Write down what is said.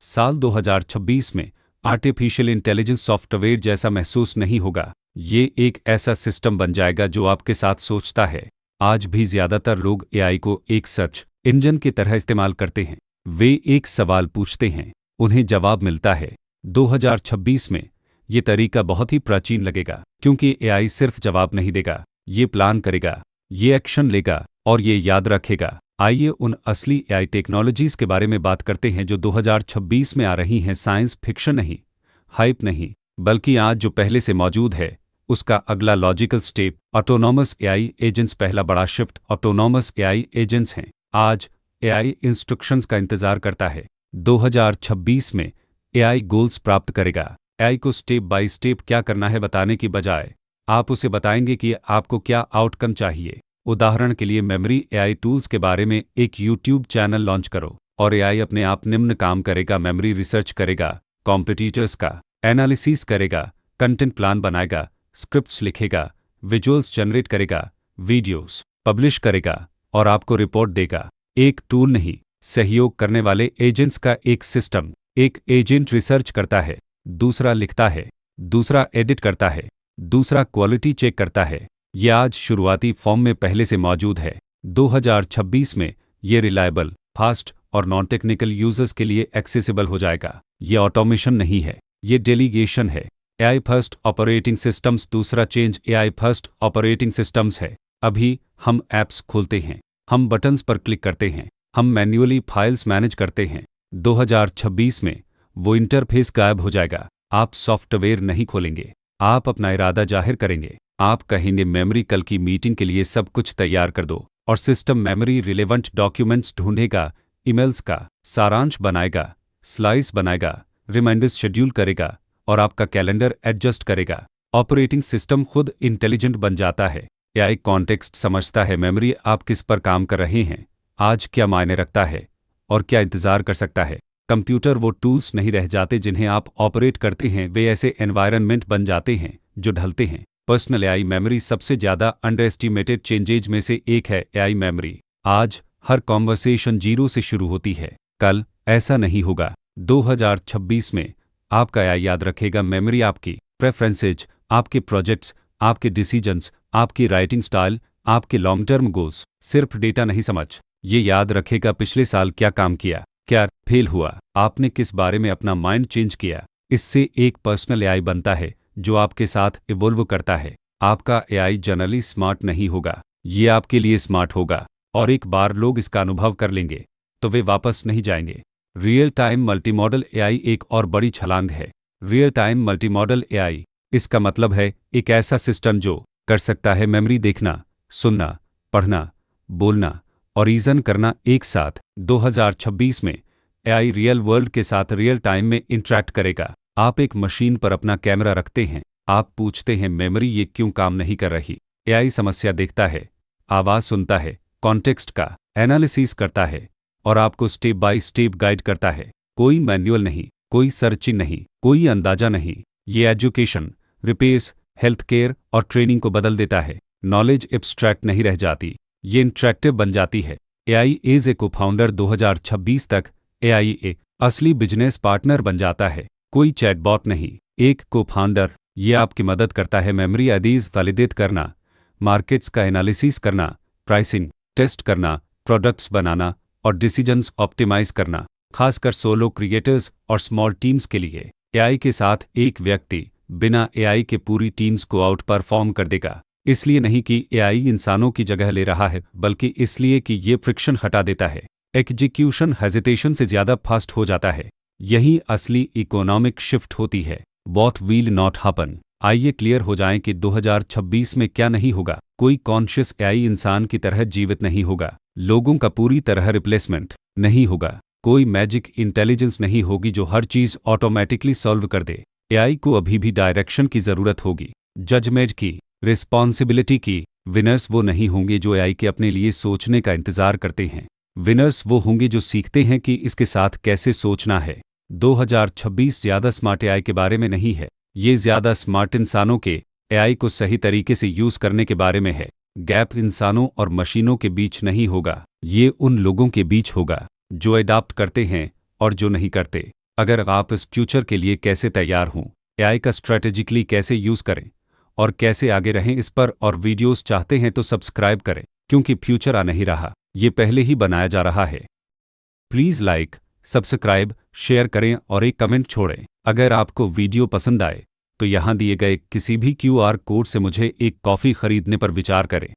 साल 2026 में artificial intelligence software जैसा महसूस नहीं होगा। ये एक ऐसा सिस्टम बन जाएगा जो आपके साथ सोचता है। आज भी ज़्यादातर लोग एआई को एक सर्च इंजन की तरह इस्तेमाल करते हैं। वे एक सवाल पूछते हैं, उन्हें जवाब मिलता है। 2026 में ये तरीका बहुत ही प्राचीन लगेगा, क्योंकि एआई सिर्फ जवाब नहीं देगा, ये प्लान करेगा, ये एक्शन लेगा और ये याद रखेगा। आइए उन असली एआई टेक्नोलॉजीज़ के बारे में बात करते हैं जो 2026 में आ रही हैं। साइंस फिक्शन नहीं, हाइप नहीं, बल्कि आज जो पहले से मौजूद है उसका अगला logical step. Autonomous AI agents. पहला बड़ा शिफ्ट ऑटोनॉमस एआई एजेंट्स हैं। आज एआई इंस्ट्रक्शंस का इंतजार करता है। 2026 में एआई गोल्स प्राप्त करेगा। एआई को स्टेप बाय स्टेप क्या करना है बताने की बजाय आप उसे बताएंगे कि आपको क्या आउटकम चाहिए। उदाहरण के लिए, मेमरी एआई टूल्स के बारे में एक यूट्यूब चैनल लॉन्च करो और एआई अपने आप निम्न काम करेगा। मेमोरी रिसर्च करेगा, कॉम्पिटिटर्स का एनालिसिस करेगा, कंटेंट प्लान बनाएगा, स्क्रिप्ट्स लिखेगा, विजुअल्स जनरेट करेगा, वीडियोस पब्लिश करेगा और आपको रिपोर्ट देगा। एक टूल नहीं, सहयोग करने वाले एजेंट्स का एक सिस्टम। एक एजेंट रिसर्च करता है, दूसरा लिखता है, दूसरा एडिट करता है, दूसरा क्वालिटी चेक करता है। यह आज शुरुआती फॉर्म में पहले से मौजूद है। 2026 में ये रिलायबल, फास्ट और नॉन टेक्निकल यूजर्स के लिए एक्सेसिबल हो जाएगा। ये ऑटोमेशन नहीं है, ये डेलीगेशन है। AI first operating systems. दूसरा change AI first operating systems है। अभी हम ऐप्स खोलते हैं, हम बटन्स पर क्लिक करते हैं, हम मैन्युअली फाइल्स मैनेज करते हैं। 2026 में वो इंटरफेस गायब हो जाएगा। आप सॉफ्टवेयर नहीं खोलेंगे, आप अपना इरादा जाहिर करेंगे। आप कहेंगे, मेमोरी कल की मीटिंग के लिए सब कुछ तैयार कर दो, और सिस्टम मेमोरी रिलेवेंट डॉक्यूमेंट्स ढूंढेगा, ईमेल्स का सारांश बनाएगा, स्लाइस बनाएगा, रिमाइंडर्स शेड्यूल करेगा और आपका कैलेंडर एडजस्ट करेगा। ऑपरेटिंग सिस्टम खुद इंटेलिजेंट बन जाता है। एआई कॉन्टेक्स्ट समझता है, मेमोरी आप किस पर काम कर रहे हैं, आज क्या मायने रखता है और क्या इंतज़ार कर सकता है। कंप्यूटर वो टूल्स नहीं रह जाते जिन्हें आप ऑपरेट करते हैं, वे ऐसे एनवायरनमेंट बन जाते हैं जो ढलते हैं। पर्सनल एआई मेमोरी सबसे ज़्यादा अंडरएस्टिमेटेड चेंजेज में से एक है। AI memory. आज हर कॉन्वर्सेशन 0 से शुरू होती है, कल ऐसा नहीं होगा। 2026 में आपका एआई याद रखेगा मेमोरी, आपकी प्रेफरेंसेज, आपके प्रोजेक्ट्स, आपके डिसीजंस, आपकी राइटिंग स्टाइल, आपके लॉन्ग टर्म गोल्स। सिर्फ डेटा नहीं समझ, ये याद रखेगा पिछले साल क्या काम किया, क्या फेल हुआ, आपने किस बारे में अपना माइंड चेंज किया। इससे एक पर्सनल एआई बनता है जो आपके साथ इवोल्व करता है। आपका एआई जनरली स्मार्ट नहीं होगा, ये आपके लिए स्मार्ट होगा, और एक बार लोग इसका अनुभव कर लेंगे तो वे वापस नहीं जाएंगे। रियल टाइम मल्टीमॉडल एआई एक और बड़ी छलांग है। रियल टाइम मल्टीमॉडल एआई, इसका मतलब है एक ऐसा सिस्टम जो कर सकता है मेमोरी देखना, सुनना, पढ़ना, बोलना और रीजन करना एक साथ। 2026 में एआई रियल वर्ल्ड के साथ रियल टाइम में इंटरैक्ट करेगा। आप एक मशीन पर अपना कैमरा रखते हैं, आप पूछते हैं, मेमोरी ये क्यों काम नहीं कर रही। एआई समस्या देखता है, आवाज़ सुनता है, कॉन्टेक्स्ट का एनालिसिस करता है और आपको स्टेप बाय स्टेप गाइड करता है। कोई मैनुअल नहीं, कोई सर्चिंग नहीं, कोई अंदाजा नहीं। ये एजुकेशन, रिपेयर्स, हेल्थ केयर और ट्रेनिंग को बदल देता है। नॉलेज एब्स्ट्रैक्ट नहीं रह जाती, ये इंटरैक्टिव बन जाती है। AI as a cofounder. 2026 तक एआई एक असली बिजनेस पार्टनर बन जाता है। कोई चैटबॉट नहीं, एक को-फाउंडर। ये आपकी मदद करता है मेमोरी आईडीज वैलिडेट करना, मार्केट्स का एनालिसिस करना, प्राइसिंग टेस्ट करना, प्रोडक्ट्स बनाना और डिसीजंस ऑप्टिमाइज करना। खासकर सोलो क्रिएटर्स और स्मॉल टीम्स के लिए एआई के साथ एक व्यक्ति बिना एआई के पूरी टीम्स को आउट परफॉर्म कर देगा। इसलिए नहीं कि एआई इंसानों की जगह ले रहा है, बल्कि इसलिए कि ये फ्रिक्शन हटा देता है। एग्जीक्यूशन हेजिटेशन से ज़्यादा फास्ट हो जाता है। यही असली इकोनॉमिक शिफ्ट होती है। What will not happen. आइए क्लियर हो जाएं कि 2026 में क्या नहीं होगा। कोई कॉन्शियस एआई इंसान की तरह जीवित नहीं होगा। लोगों का पूरी तरह रिप्लेसमेंट नहीं होगा। कोई मैजिक इंटेलिजेंस नहीं होगी जो हर चीज़ ऑटोमेटिकली सॉल्व कर दे। एआई को अभी भी डायरेक्शन की ज़रूरत होगी, जजमेंट की, रिस्पॉन्सिबिलिटी की। विनर्स वो नहीं होंगे जो एआई के अपने लिए सोचने का इंतज़ार करते हैं। विनर्स वो होंगे जो सीखते हैं कि इसके साथ कैसे सोचना है। 2026 ज़्यादा स्मार्ट एआई के बारे में नहीं है, ये ज़्यादा स्मार्ट इंसानों के एआई को सही तरीके से यूज़ करने के बारे में है। गैप इंसानों और मशीनों के बीच नहीं होगा, ये उन लोगों के बीच होगा जो अडॉप्ट करते हैं और जो नहीं करते। अगर आप इस फ्यूचर के लिए कैसे तैयार हों, एआई का स्ट्रैटेजिकली कैसे यूज़ करें और कैसे आगे रहें इस पर और वीडियोस चाहते हैं तो सब्सक्राइब करें, क्योंकि फ्यूचर आ नहीं रहा, ये पहले ही बनाया जा रहा है। प्लीज़ लाइक, सब्सक्राइब, शेयर करें और एक कमेंट छोड़ें। अगर आपको वीडियो पसंद आए तो यहाँ दिए गए किसी भी क्यूआर कोड से मुझे एक कॉफ़ी खरीदने पर विचार करें।